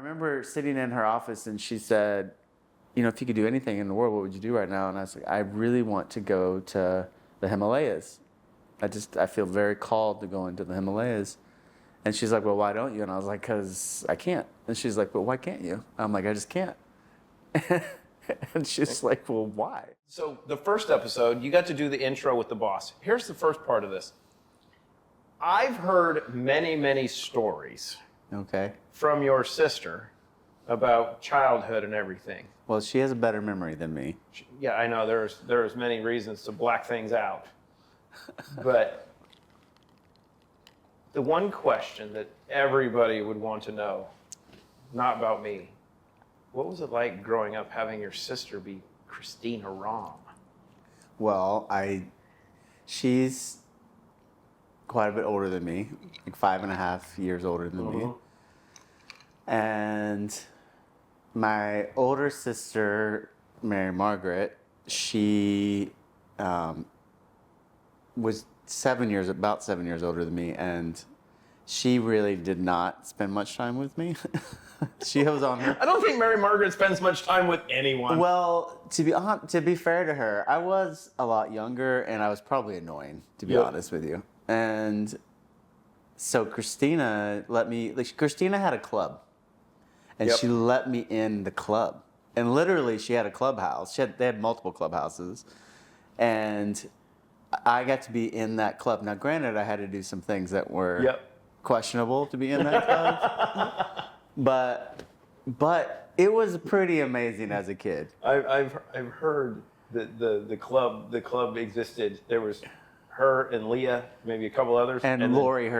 remember sitting in her office and she said, you know, if you could do anything in the world, what would you do right now? And I was like, I really want to go to the Himalayas. I feel very called to go into the Himalayas. And she's like, well, why don't you? And I was like, because I can't. And she's like, but why can't you? I'm like, I just can't. And she's like, well, why? So the first episode, you got to do the intro with the boss. Here's the first part of this. I've heard many, many stories from your sister about childhood and everything. Well, she has a better memory than me. Yeah, I know there's many reasons to black things out. But the one question that everybody would want to know, not about me, what was it like growing up having your sister be Christina Rahm? Well, she's quite a bit older than me, like 5.5 years older than me. And my older sister, Mary Margaret, she was about 7 years older than me, and she really did not spend much time with me. She was on her. I don't think Mary Margaret spends much time with anyone. Well, to be fair to her, I was a lot younger, and I was probably annoying, to be honest with you. And so Christina Christina had a club, and she let me in the club. And literally, she had a clubhouse. They had multiple clubhouses, and I got to be in that club. Now, granted, I had to do some things that were questionable to be in that club, but it was pretty amazing as a kid. I've heard that the club existed. There was her and Leah, maybe a couple others, and Lori,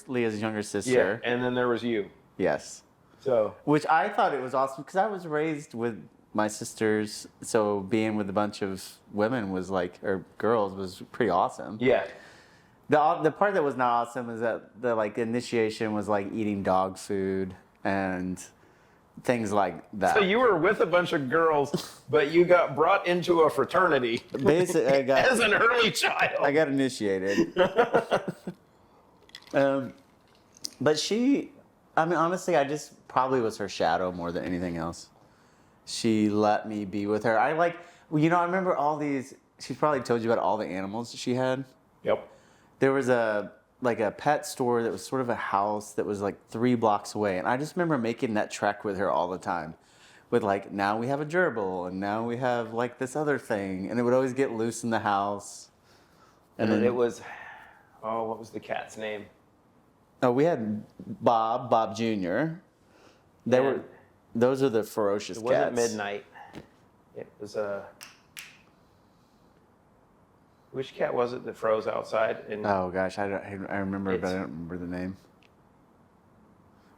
Leah's younger sister. Yeah, and then there was you. Yes. So, which I thought it was awesome because I was raised with my sisters, so being with a bunch of women or girls was pretty awesome. Yeah. The part that was not awesome is that the initiation was like eating dog food and things like that. So you were with a bunch of girls, but you got brought into a fraternity. Basically, as an early child. I got initiated. But she, I mean, honestly, I just probably was her shadow more than anything else. She let me be with her. I remember all these, she's probably told you about all the animals she had. Yep. There was a pet store that was sort of a house that was 3 blocks away. And I just remember making that trek with her all the time. With now we have a gerbil, and now we have this other thing. And it would always get loose in the house. And then it was, what was the cat's name? Oh, we had Bob Jr. Those are the ferocious cats. It wasn't Midnight. It was which cat was it that froze outside? Oh gosh, I remember, but I don't remember the name.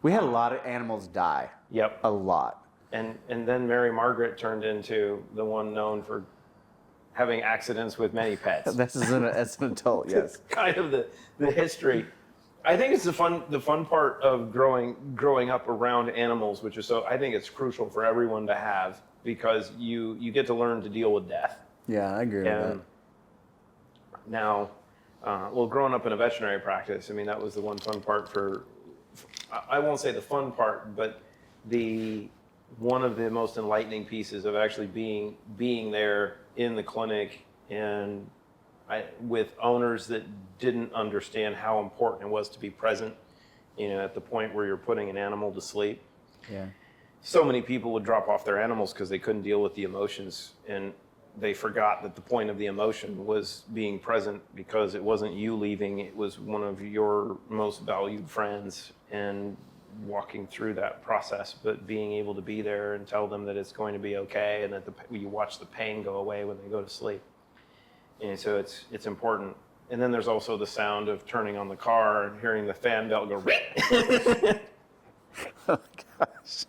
We had a lot of animals die. Yep. A lot. And then Mary Margaret turned into the one known for having accidents with many pets. That's an adult, yes. Kind of the history. I think it's the fun part of growing up around animals, which is I think it's crucial for everyone to have, because you get to learn to deal with death. Yeah, I agree with that. Now, growing up in a veterinary practice, I mean, that was the one fun part I won't say the fun part, but one of the most enlightening pieces of actually being there in the clinic and with owners that didn't understand how important it was to be present, at the point where you're putting an animal to sleep. Yeah. So many people would drop off their animals because they couldn't deal with the emotions, and they forgot that the point of the emotion was being present, because it wasn't you leaving, it was one of your most valued friends, and walking through that process, but being able to be there and tell them that it's going to be okay, and that you watch the pain go away when they go to sleep. And so it's important. And then there's also the sound of turning on the car and hearing the fan belt go rip. Oh gosh.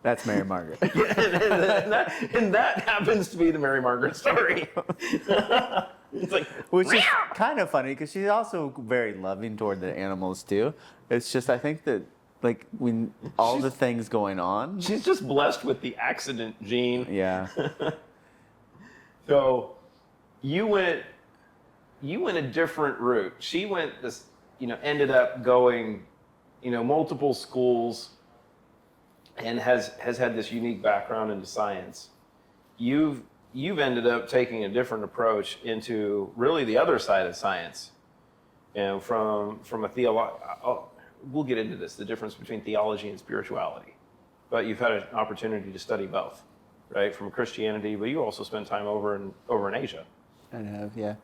That's Mary Margaret. and that happens to be the Mary Margaret story. It's which is kind of funny because she's also very loving toward the animals too. It's just, I think that when the things going on. She's just blessed with the accident gene. Yeah. So you went a different route. She went ended up going, multiple schools, and has had this unique background into science. You've ended up taking a different approach into really the other side of science, from a we'll get into this, the difference between theology and spirituality. But you've had an opportunity to study both, right? From Christianity, but you also spent time over in Asia. I have, yeah.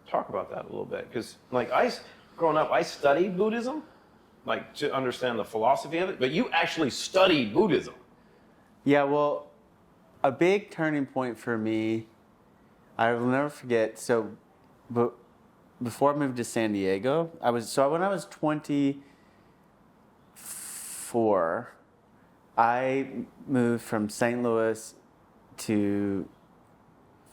Talk about that a little bit, because growing up, I studied Buddhism, like to understand the philosophy of it. But you actually studied Buddhism. Yeah, well, a big turning point for me, I will never forget. So, but before I moved to San Diego, when I was 24, I moved from St. Louis to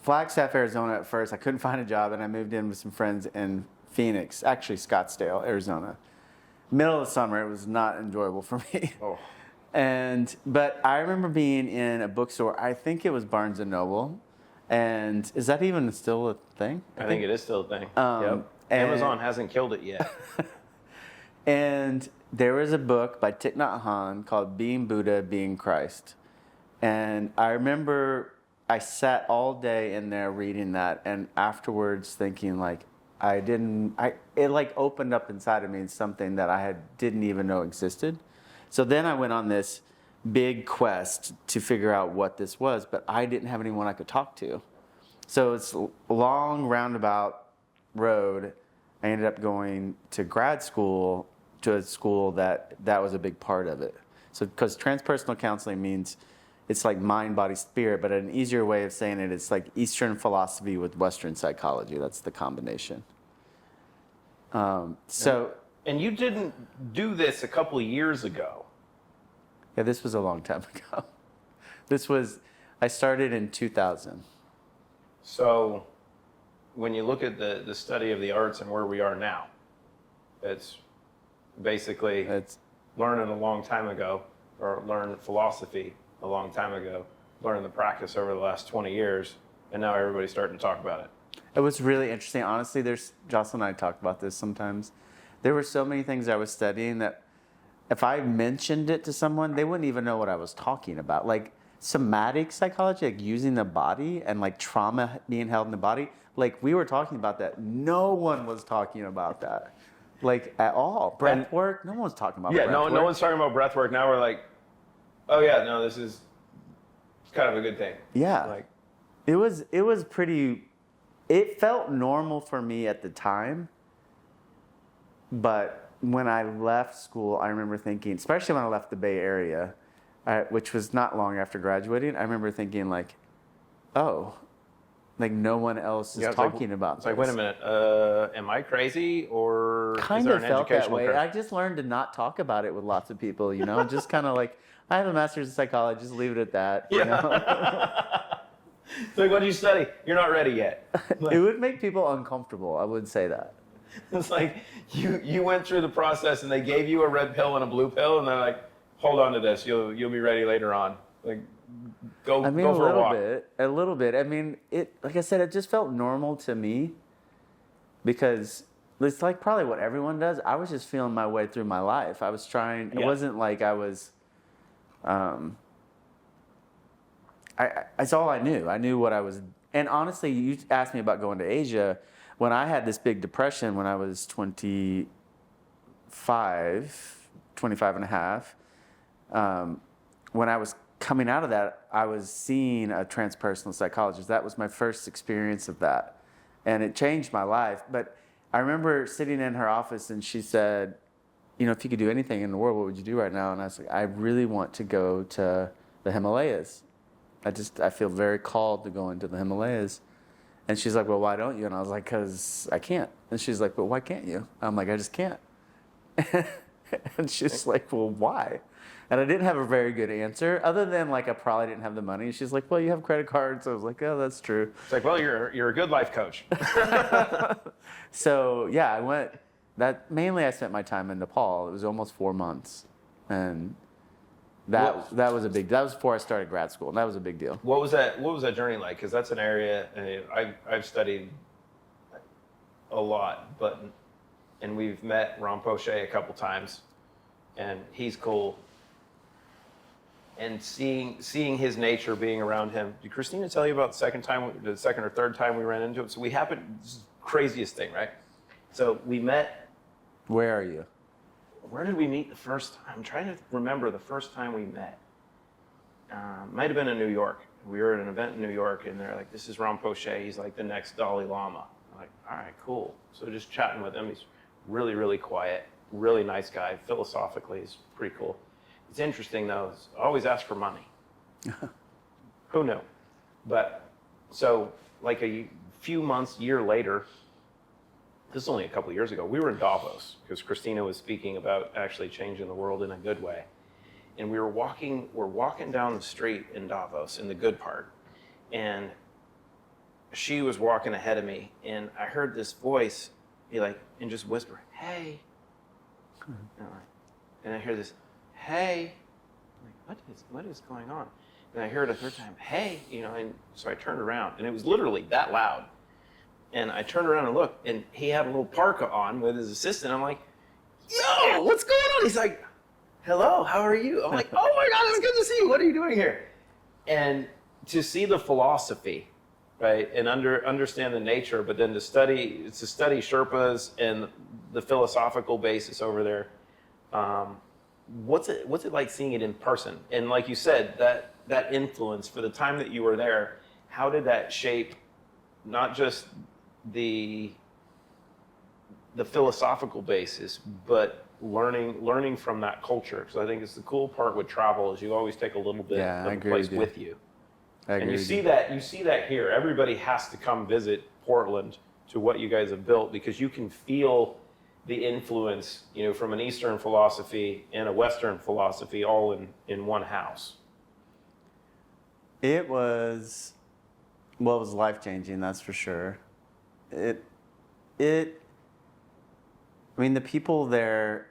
Flagstaff, Arizona at first. I couldn't find a job, and I moved in with some friends in Phoenix, actually Scottsdale, Arizona. Middle of the summer, it was not enjoyable for me. Oh. But I remember being in a bookstore, I think it was Barnes & Noble, and is that even still a thing? I think it is still a thing. Yep. Amazon hasn't killed it yet. And there was a book by Thich Nhat Hanh called Being Buddha, Being Christ. And I remember I sat all day in there reading that, and afterwards thinking it opened up inside of me something that I didn't even know existed. So then I went on this big quest to figure out what this was, but I didn't have anyone I could talk to. So it's a long roundabout road. I ended up going to grad school, to a school that was a big part of it. So because transpersonal counseling means it's like mind, body, spirit, but an easier way of saying it, it's like Eastern philosophy with Western psychology. That's the combination. And you didn't do this a couple of years ago. Yeah, this was a long time ago. I started in 2000. So when you look at the study of the arts and where we are now, it's basically learning a long time ago, or learn philosophy a long time ago, learn the practice over the last 20 years, and now everybody's starting to talk about it. It was really interesting. Honestly, Jocelyn and I talk about this sometimes. There were so many things I was studying that if I mentioned it to someone, they wouldn't even know what I was talking about. Like somatic psychology, like using the body and like trauma being held in the body. Like we were talking about that. No one was talking about that. Like at all. Breath work, no one was talking about breath work. No one's talking about breath work. Now we're like, oh yeah, no, this is kind of a good thing. Yeah. It was pretty, it felt normal for me at the time. But when I left school, I remember thinking, especially when I left the Bay Area, which was not long after graduating, I remember thinking like, oh, like no one else is talking about this. It's like, wait a minute, am I crazy, or kind is there of an felt that educational way. curve? I just learned to not talk about it with lots of people, just kind of like, I have a master's in psychology, just leave it at that. It's like, what did you study? You're not ready yet. It would make people uncomfortable, I would say that. It's like you went through the process and they gave you a red pill and a blue pill, and they're like, hold on to this, you'll be ready later on. Like, go for a walk. A little bit. I mean, like I said, it just felt normal to me because it's like probably what everyone does. I was just feeling my way through my life. I was trying. It wasn't like I was. It's all I knew. I knew what I was. And honestly, you asked me about going to Asia. When I had this big depression when I was 25 and a half, when I was coming out of that, I was seeing a transpersonal psychologist. That was my first experience of that. And it changed my life. But I remember sitting in her office and she said, if you could do anything in the world, what would you do right now? And I was like, I really want to go to the Himalayas. I feel very called to go into the Himalayas. And she's like, well, why don't you? And I was like, because I can't. And she's like, well, why can't you? I'm like, I just can't. And she's like, well, why? And I didn't have a very good answer, other than like I probably didn't have the money. She's like, well, you have credit cards. I was like, oh, that's true. It's like, well, you're a good life coach. So yeah, I went. Mainly I spent my time in Nepal. It was almost 4 months, and that was a big. That was before I started grad school, and that was a big deal. What was that journey like? Because that's an area I've studied a lot, and we've met Rinpoche a couple times, and he's cool. and seeing his nature being around him. Did Christina tell you about the second or third time we ran into him? So we happened, this is the craziest thing, right? So we met. Where are you? Where did we meet the first time? I'm trying to remember the first time we met. Might have been in New York. We were at an event in New York, and they're like, this is Ram Poche. He's like the next Dalai Lama. I'm like, all right, cool. So just chatting with him. He's really, really quiet, really nice guy. Philosophically, he's pretty cool. It's interesting, though, is always ask for money. Who knew? But so like a few months, year later, this is only a couple of years ago, we were in Davos because Christina was speaking about actually changing the world in a good way. And we're walking down the street in Davos, in the good part, and she was walking ahead of me, and I heard this voice be like, and just whisper, hey. And I hear this, hey. I'm like, what is going on? And I hear it a third time, hey, and so I turned around, and it was literally that loud. And I turned around and looked, and he had a little parka on with his assistant. I'm like, yo, what's going on? He's like, hello, how are you? I'm like, oh my God, it's good to see you. What are you doing here? And to see the philosophy, right, and understand the nature, but then to study Sherpas and the philosophical basis over there. What's it like seeing it in person? And like you said, that influence for the time that you were there, how did that shape not just the philosophical basis, but learning from that culture? Because I think it's the cool part with travel is you always take a little bit of the place with you. And you see that here. Everybody has to come visit Portland to what you guys have built because you can feel the influence, from an Eastern philosophy and a Western philosophy all in one house. It was life-changing, that's for sure. I mean, the people there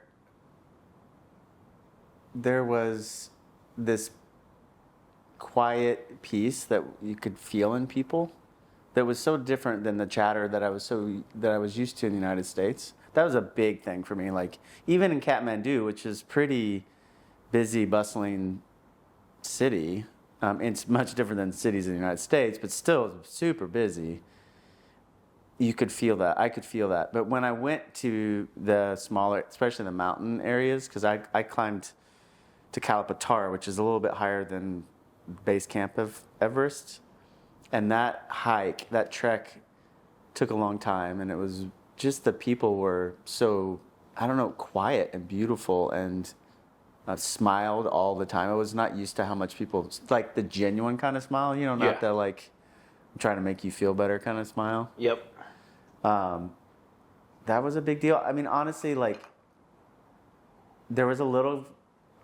was this quiet peace that you could feel in people that was so different than the chatter that I was used to in the United States. That was a big thing for me. Like, even in Kathmandu, which is pretty busy, bustling city, it's much different than cities in the United States, but still super busy. You could feel that. I could feel that. But when I went to the smaller, especially the mountain areas, because I climbed to Kalapatar, which is a little bit higher than base camp of Everest, and that trek took a long time, and it was just the people were so, quiet and beautiful and smiled all the time. I was not used to how much people, like the genuine kind of smile, not the like, I'm trying to make you feel better kind of smile. Yep. That was a big deal. I mean, honestly, like, there was a little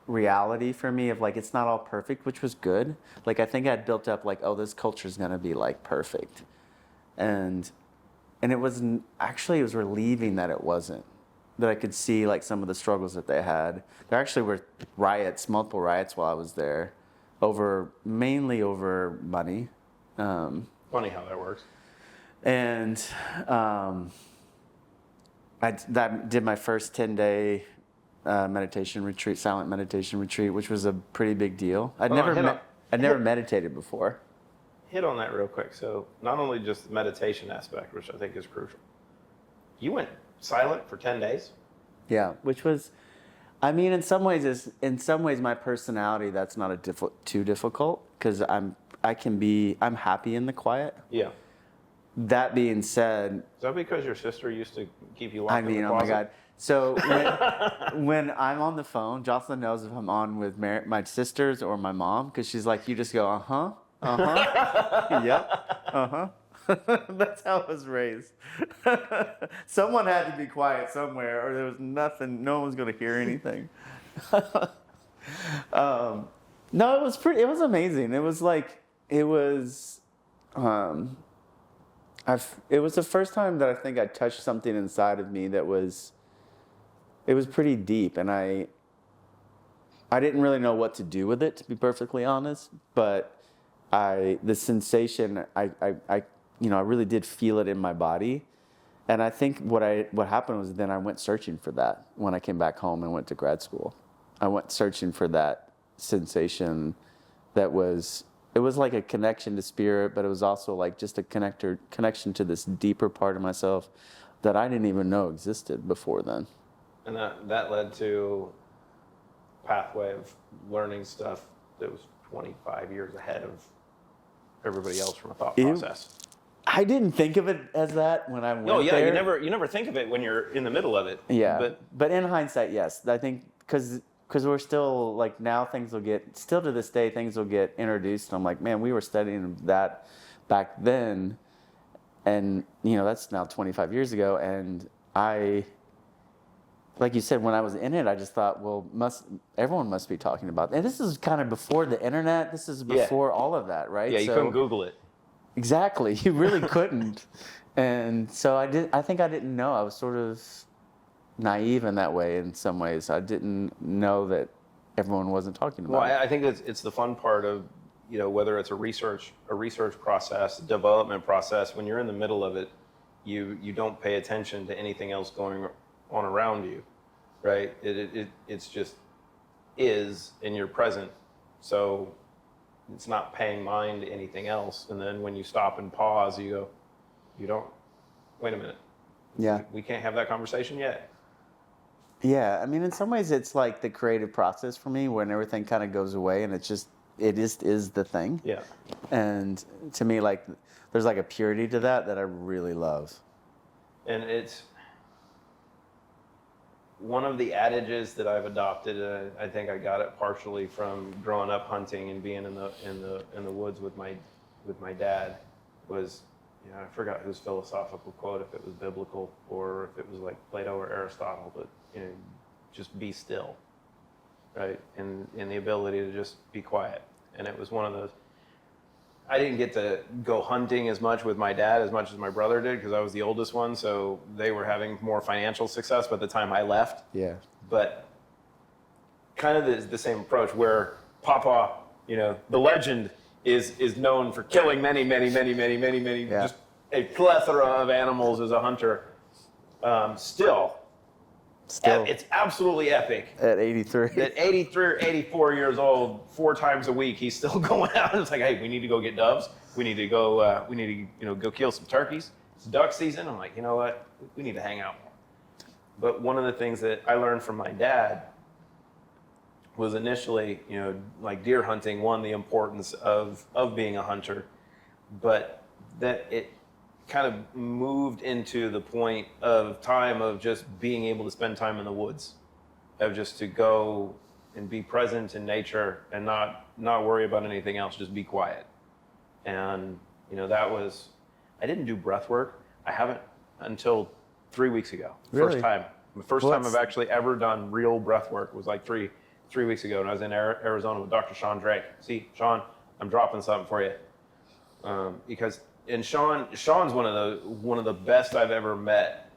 reality for me of like, it's not all perfect, which was good. Like, I think I'd built up like, oh, this culture is going to be like perfect. And it was relieving that it wasn't, that I could see like some of the struggles that they had. There actually were multiple riots while I was there, mainly over money. Funny how that works. And I did my first 10-day meditation retreat, silent meditation retreat, which was a pretty big deal. I'd never meditated before. Hit on that real quick. So not only just the meditation aspect, which I think is crucial. You went silent for 10 days? Yeah, which was, I mean, in some ways my personality, that's not too difficult because I'm happy in the quiet. Yeah. That being said, is that because your sister used to keep you locked in the closet? Oh my God. So when I'm on the phone, Jocelyn knows if I'm on with my sisters or my mom because she's like, you just go, yep, That's how I was raised. Someone had to be quiet somewhere, or there was nothing. No one was going to hear anything. No, it was amazing. It was like it was the first time that I think I touched something inside of me that was pretty deep, and I didn't really know what to do with it, to be perfectly honest, but the sensation, I really did feel it in my body. And I think what happened was then I went searching for that when I came back home and went to grad school. I went searching for that sensation that was, it was like a connection to spirit, but it was also like just a connection to this deeper part of myself that I didn't even know existed before then. And that led to a pathway of learning stuff that was 25 years ahead of everybody else from a thought process. I didn't think of it as that when I went there. No, yeah, you never think of it when you're in the middle of it. Yeah, but in hindsight, yes. I think because we're still, like, now things will get, still to this day, things will get introduced. And I'm like, man, we were studying that back then. And, you know, that's now 25 years ago. And I, like you said, when I was in it, I just thought, well, everyone must be talking about that. And this is kind of before the internet. This is before all of that, right? Yeah, you couldn't Google it. Exactly. You really couldn't. And so I think I didn't know. I was sort of naive in that way in some ways. I didn't know that everyone wasn't talking about it. Well, I think it's the fun part of, you know, whether it's a research process, a development process, when you're in the middle of it, you don't pay attention to anything else going on around you, right? It's just is, and you're present. So it's not paying mind to anything else. And then when you stop and pause, you go, wait a minute. Yeah. We can't have that conversation yet. Yeah, I mean, in some ways, it's like the creative process for me when everything kind of goes away and it just is the thing. Yeah. And to me, like, there's like a purity to that I really love. And it's one of the adages that I've adopted. I think I got it partially from growing up hunting and being in the woods with my dad. Was, you know, I forgot whose philosophical quote, if it was biblical or if it was like Plato or Aristotle, but, you know, just be still, right? And the ability to just be quiet. And it was one of those, I didn't get to go hunting as much with my dad as much as my brother did because I was the oldest one, so they were having more financial success by the time I left. Yeah. But kind of the same approach where Papa, you know, the legend is known for killing many, just a plethora of animals as a hunter. Still, it's absolutely epic. At 83. At 83 or 84 years old, 4 times a week, he's still going out. It's like, hey, we need to go get doves. We need to go. Go kill some turkeys. It's duck season. I'm like, you know what? We need to hang out more. But one of the things that I learned from my dad was initially, you know, like deer hunting, one, the importance of being a hunter, but that it kind of moved into the point of time of just being able to spend time in the woods, of just to go and be present in nature and not worry about anything else, just be quiet. And, you know, that was, I didn't do breath work. I haven't until 3 weeks ago. Really? First time. The first time I've actually ever done real breath work was like three weeks ago, and I was in Arizona with Dr. Sean Drake. See, Sean, I'm dropping something for you. And Sean's one of the best I've ever met.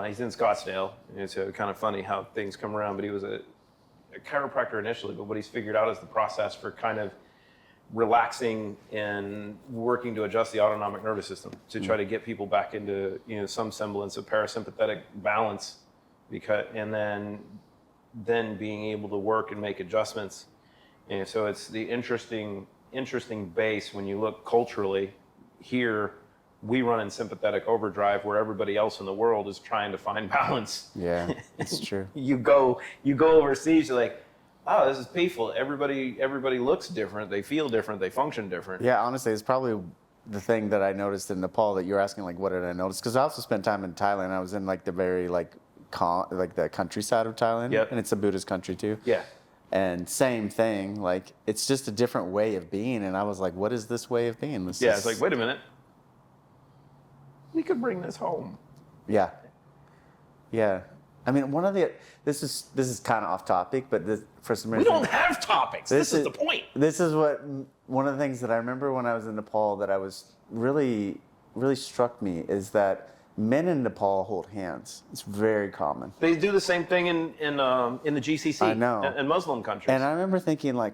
He's in Scottsdale. It's kind of funny how things come around, but he was a chiropractor initially, but what he's figured out is the process for kind of relaxing and working to adjust the autonomic nervous system to try to get people back into, you know, some semblance of parasympathetic balance, and then being able to work and make adjustments. And so it's the interesting base when you look culturally. Here, we run in sympathetic overdrive where everybody else in the world is trying to find balance. Yeah, it's true. You go overseas, you're like, oh, this is peaceful. Everybody looks different. They feel different. They function different. Yeah, honestly, it's probably the thing that I noticed in Nepal that you're asking, like, what did I notice? Because I also spent time in Thailand. I was in like the very like the countryside of Thailand. Yep. And it's a Buddhist country too. Yeah. And same thing, like, it's just a different way of being. And I was like, what is this way of being? It's like, wait a minute. We could bring this home. Yeah. Yeah. I mean, this is kind of off topic, but for some reason. We don't have topics. This is the point. This is one of the things that I remember when I was in Nepal that I was really, really struck me is that men in Nepal hold hands. It's very common. They do the same thing in the GCC. I know. In Muslim countries. And I remember thinking, like,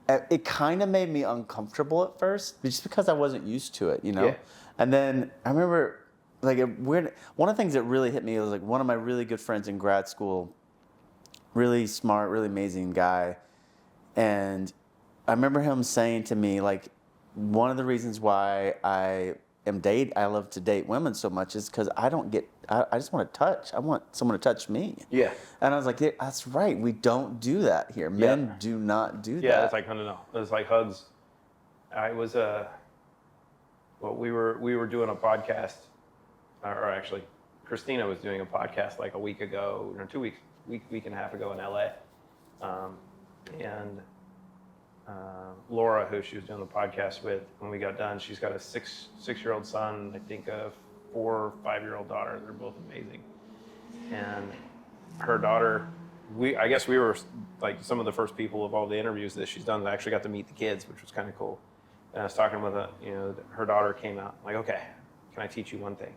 it kind of made me uncomfortable at first, just because I wasn't used to it, you know? Yeah. And then I remember, like, one of the things that really hit me was, like, one of my really good friends in grad school, really smart, really amazing guy. And I remember him saying to me, like, one of the reasons why I love to date women so much is because I just want to touch. I want someone to touch me. Yeah. And I was like, yeah, that's right. We don't do that here. Men do not do that. Yeah, it's like, no. It's like hugs. I was, we were doing a podcast, or actually, Christina was doing a podcast like a week ago, or 2 weeks, week and a half ago in LA. And Laura, who she was doing the podcast with, when we got done, she's got a six-year-old son, I think a 4 or 5-year-old daughter. They're both amazing. And her daughter, I guess we were like some of the first people of all the interviews that she's done that actually got to meet the kids, which was kind of cool. And I was talking with her daughter came out, I'm like, okay, can I teach you one thing?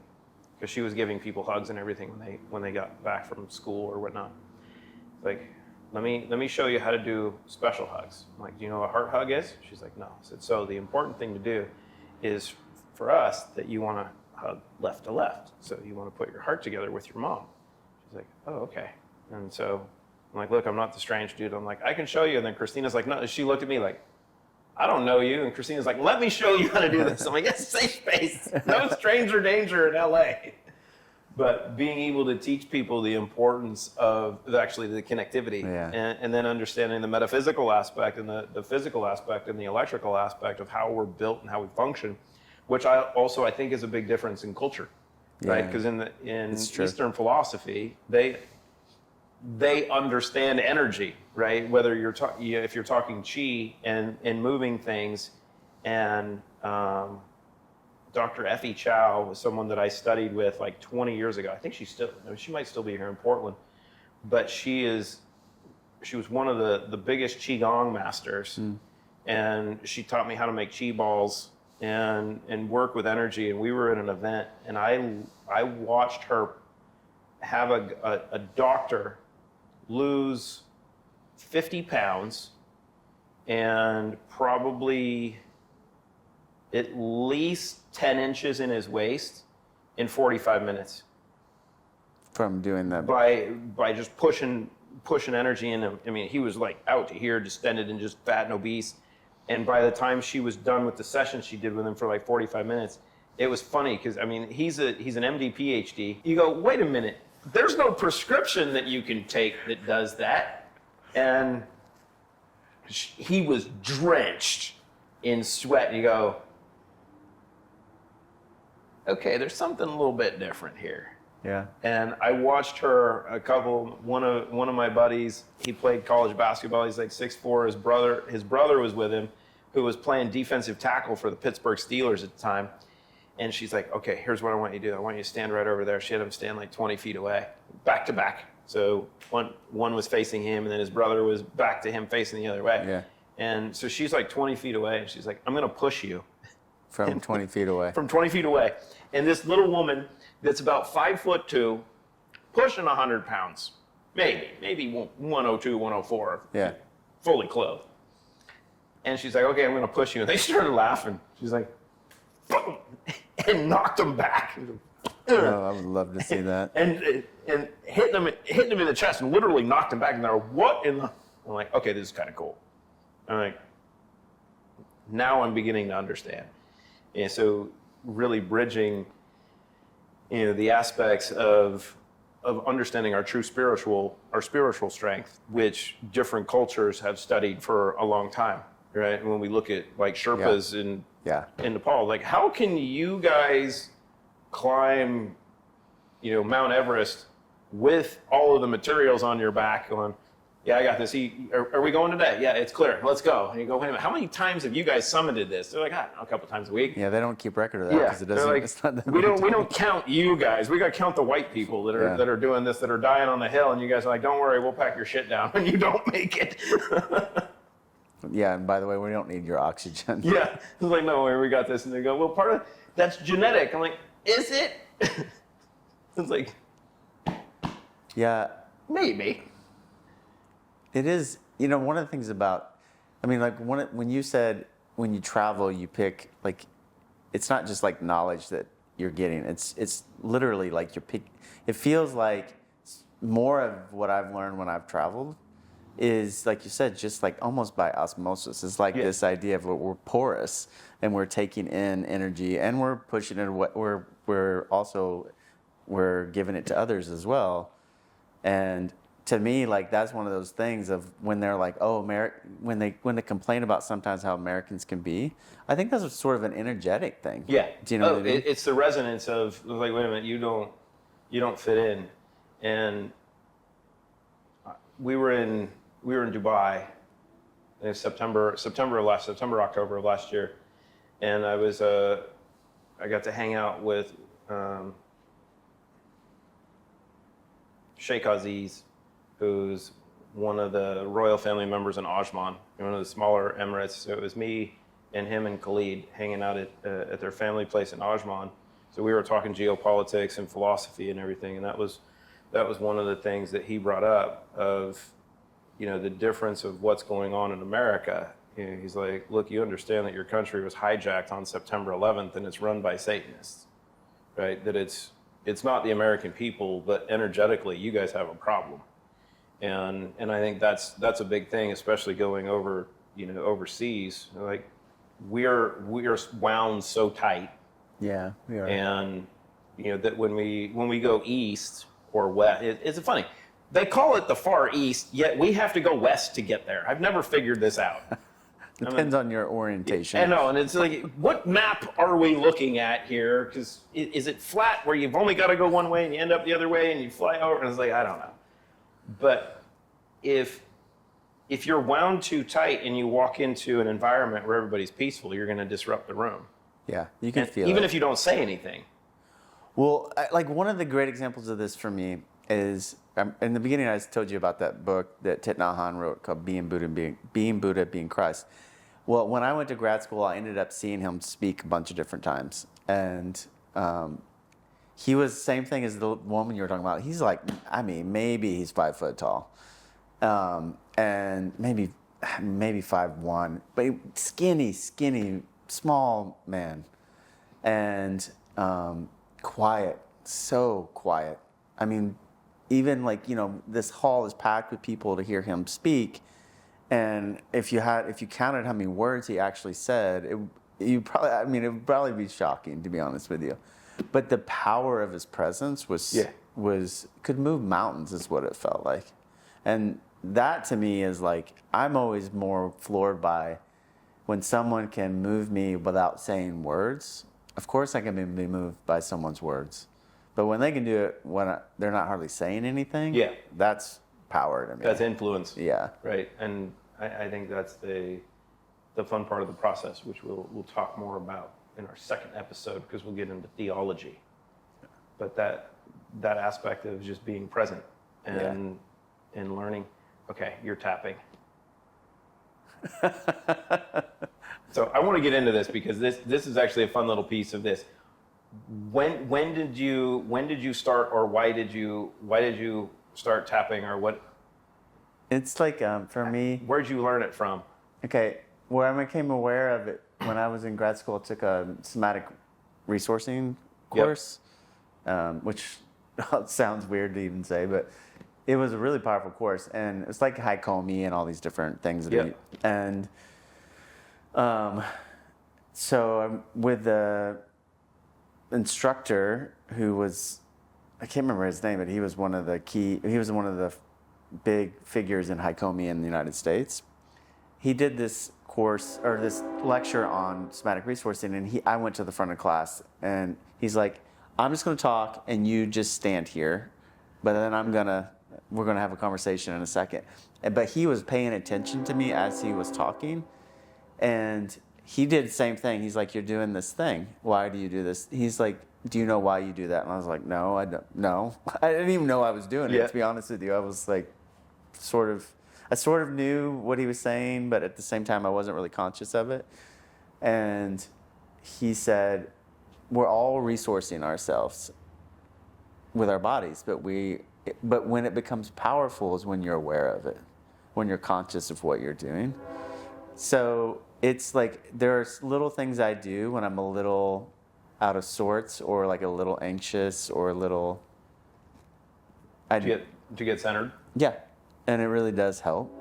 Because she was giving people hugs and everything when they got back from school or whatnot. Like, let me show you how to do special hugs. I'm like, do you know what a heart hug is? She's like, no. I said, so the important thing to do is for us that you want to hug left to left. So you want to put your heart together with your mom. She's like, oh, okay. And so I'm like, look, I'm not the strange dude. I'm like, I can show you. And then Christina's like, no. She looked at me like, I don't know you. And Christina's like, let me show you how to do this. I'm like, it's safe space. No stranger danger in LA. But being able to teach people the importance of actually the connectivity and then understanding the metaphysical aspect and the physical aspect and the electrical aspect of how we're built and how we function, which I think is a big difference in culture, right? Because in Eastern philosophy, they understand energy, right? Whether if you're talking chi and moving things, and Dr. Effie Chow was someone that I studied with like 20 years ago. I think she might still be here in Portland, but she was one of the biggest qigong masters, and she taught me how to make chi balls and work with energy. And we were at an event, and I watched her have a doctor lose 50 pounds and probably at least 10 inches in his waist in 45 minutes. From doing that? By just pushing energy in him. I mean, he was like out to here, distended and just fat and obese. And by the time she was done with the session she did with him for like 45 minutes, it was funny because, I mean, he's an MD, PhD. You go, wait a minute, there's no prescription that you can take that does that. And he was drenched in sweat. And you go, okay, there's something a little bit different here. Yeah. And I watched her, one of my buddies, he played college basketball, he's like 6'4", his brother was with him, who was playing defensive tackle for the Pittsburgh Steelers at the time. And she's like, okay, here's what I want you to do. I want you to stand right over there. She had him stand like 20 feet away, back to back. So one was facing him, and then his brother was back to him facing the other way. Yeah. And so she's like 20 feet away, and she's like, I'm going to push you. From 20 feet away. From 20 feet away. And this little woman that's about 5'2", pushing 100 pounds, maybe 102, 104, fully clothed. And she's like, okay, I'm going to push you. And they started laughing. She's like, boom, and knocked him back. Oh, I would love to see that. and hitting him in the chest and literally knocked him back. And they're like, what in the? I'm like, okay, this is kind of cool. I'm like, now I'm beginning to understand. And so really bridging, the aspects of understanding our true spiritual strength, which different cultures have studied for a long time, right? And when we look at like Sherpas in Nepal, like how can you guys climb, Mount Everest with all of the materials on your back going, yeah, I got this. Are we going today? Yeah, it's clear. Let's go. And you go, wait a minute, how many times have you guys summited this? They're like, a couple times a week. Yeah, they don't keep record of that because it doesn't. Like, it's not that we don't count you guys. We got to count the white people that are doing this, that are dying on the hill, and you guys are like, don't worry, we'll pack your shit down when you don't make it. Yeah, and by the way, we don't need your oxygen. Yeah, it's like, no worry, we got this, and they go, well, part of that's genetic. I'm like, is it? It's like, yeah, maybe. It is, one of the things about, when you said when you travel, you pick, like, it's not just like knowledge that you're getting. It's literally like it feels like more of what I've learned when I've traveled is, like you said, just like almost by osmosis. It's like this idea of we're porous and we're taking in energy and we're pushing it. We're giving it to others as well. And to me, like that's one of those things of when they're like, oh, when they complain about sometimes how Americans can be, I think that's sort of an energetic thing. Yeah. Do you know what I mean? It's the resonance of like, wait a minute, you don't fit in. And we were in Dubai in October of last year, and I got to hang out with Sheikh Aziz, who's one of the royal family members in Ajman, one of the smaller emirates. So it was me and him and Khalid hanging out at their family place in Ajman. So we were talking geopolitics and philosophy and everything, and that was one of the things that he brought up of, the difference of what's going on in America. He's like, look, you understand that your country was hijacked on September 11th and it's run by Satanists, right? That it's not the American people, but energetically, you guys have a problem. And I think that's a big thing, especially going over, overseas. Like we're wound so tight. Yeah, we are. And that when we go east or west, it's funny. They call it the Far East, yet we have to go west to get there. I've never figured this out. Depends on your orientation. I know, and it's like, what map are we looking at here? Because is it flat where you've only got to go one way and you end up the other way and you fly over? And it's like, I don't know. But if you're wound too tight and you walk into an environment where everybody's peaceful, you're going to disrupt the room. Yeah, you can feel it. Even if you don't say anything. Well, like one of the great examples of this for me is, in the beginning I told you about that book that Thich Nhat Hanh wrote called Being Buddha, Being Christ. Well, when I went to grad school, I ended up seeing him speak a bunch of different times. And he was the same thing as the woman you were talking about. He's like, maybe he's 5 foot tall. And maybe 5'1", but skinny, small man. And quiet, so quiet. I mean, even like, this hall is packed with people to hear him speak. And if you counted how many words he actually said, it would probably be shocking, to be honest with you. But the power of his presence could move mountains, is what it felt like. And that to me is like, I'm always more floored by when someone can move me without saying words. Of course I can be moved by someone's words. But when they can do it when they're not hardly saying anything, that's power to me. That's influence. Yeah. Right. And I think that's the fun part of the process, which we'll talk more about in our second episode, because we'll get into theology. But that aspect of just being present and learning. Okay, you're tapping. So I want to get into this because this is actually a fun little piece of this. When did you start, or why did you start tapping, or what? It's like for me. Where'd you learn it from? Okay, where I became aware of it when I was in grad school, I took a somatic resourcing course, which sounds weird to even say, but it was a really powerful course, and it's like Haikomi and all these different things. And so I'm with the instructor who was, I can't remember his name, but he was one of the big figures in Haikomi in the United States. He did this course or this lecture on somatic resourcing, and I went to the front of class, and he's like, I'm just going to talk and you just stand here, but then we're going to have a conversation in a second. But he was paying attention to me as he was talking, and he did the same thing. He's like, you're doing this thing. Why do you do this? He's like, do you know why you do that? And I was like, no, I don't know. I didn't even know I was doing it, to be honest with you. I was like, I sort of knew what he was saying, but at the same time, I wasn't really conscious of it. And he said, we're all resourcing ourselves with our bodies, but when it becomes powerful is when you're aware of it, when you're conscious of what you're doing. So it's like there are little things I do when I'm a little out of sorts or like a little anxious or a little... To get centered? Yeah, and it really does help.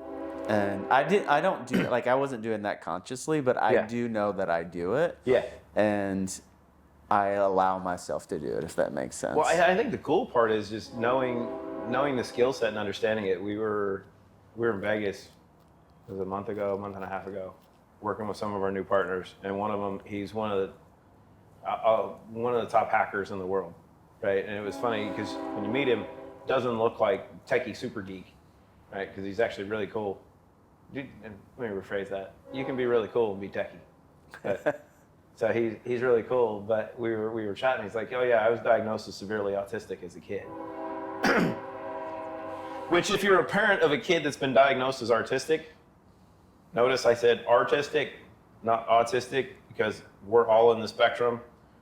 And I don't do it, like I wasn't doing that consciously, but I Yeah. do know that I do it. Yeah. And I allow myself to do it, if that makes sense. Well, I think the cool part is just knowing the skill set and understanding it. We were in Vegas, it was a month and a half ago, working with some of our new partners, and one of them, he's one of the top hackers in the world, right? And it was funny because when you meet him, doesn't look like techie super geek, right? Because he's actually really cool. Dude, and let me rephrase that. You can be really cool and be techie. But, so he's really cool, but we were chatting. He's like, oh yeah, I was diagnosed as severely autistic as a kid. Which, if you're a parent of a kid that's been diagnosed as artistic, notice I said artistic, not autistic, because we're all in the spectrum,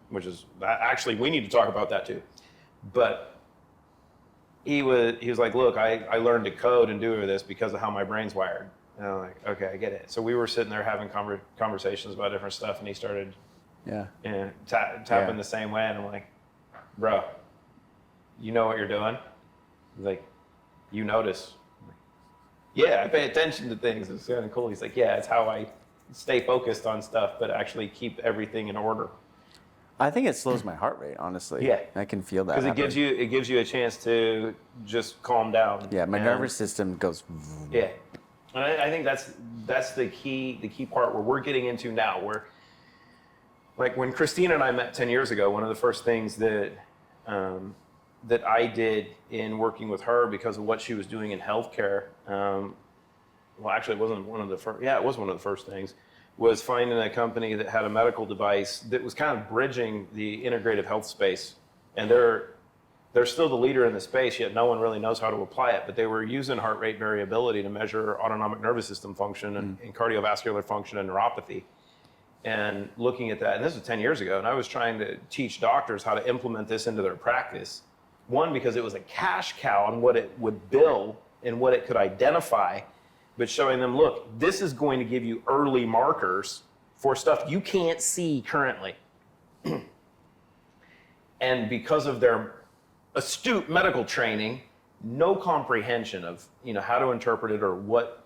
which is actually we need to talk about that too. But he was like, look, I learned to code and do this because of how my brain's wired. And I'm like, okay, I get it. So we were sitting there having conversations about different stuff, and he started tapping the same way, and I'm like, bro, you know what you're doing? He's like, you notice. I'm like, yeah, I pay attention to things. It's kind of cool. He's like, yeah, it's how I stay focused on stuff, but actually keep everything in order. I think it slows my heart rate, honestly. Yeah. I can feel that. Because it gives you a chance to just calm down. Yeah, my nervous system goes. Yeah. And I think that's the key part where we're getting into now. Where, like, when Christina and I met 10 years ago, one of the first things that I did in working with her because of what she was doing in healthcare, well, actually, it wasn't one of the first. Yeah, it was one of the first things. Was finding a company that had a medical device that was kind of bridging the integrative health space, and they're still the leader in the space, yet no one really knows how to apply it. But they were using heart rate variability to measure autonomic nervous system function and cardiovascular function and neuropathy. And looking at that, and this was 10 years ago, and I was trying to teach doctors how to implement this into their practice. One, because it was a cash cow on what it would bill and what it could identify, but showing them, look, this is going to give you early markers for stuff you can't see currently. And because of their astute medical training, no comprehension of how to interpret it or what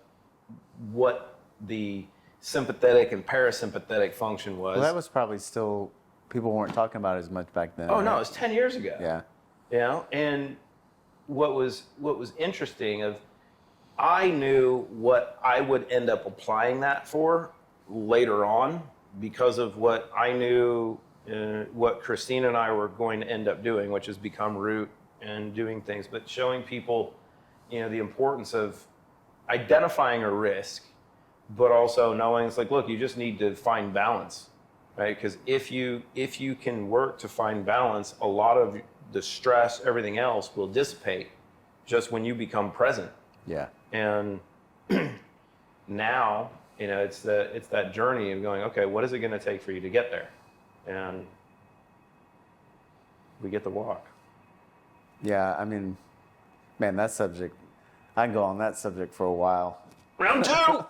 the sympathetic and parasympathetic function was. Well, that was probably still, people weren't talking about it as much back then. Oh, right? no, it was 10 years ago. Yeah. And what was interesting of, I knew what I would end up applying that for later on because of what I knew, what Christina and I were going to end up doing, which is become Root and doing things, but showing people, the importance of identifying a risk, but also knowing it's like, look, you just need to find balance, right? Because if you can work to find balance, a lot of the stress, everything else will dissipate just when you become present. Yeah. And now, it's that journey of going, okay, what is it going to take for you to get there? And we get to walk. Yeah, I mean, man, that subject, I can go on that subject for a while. Round two!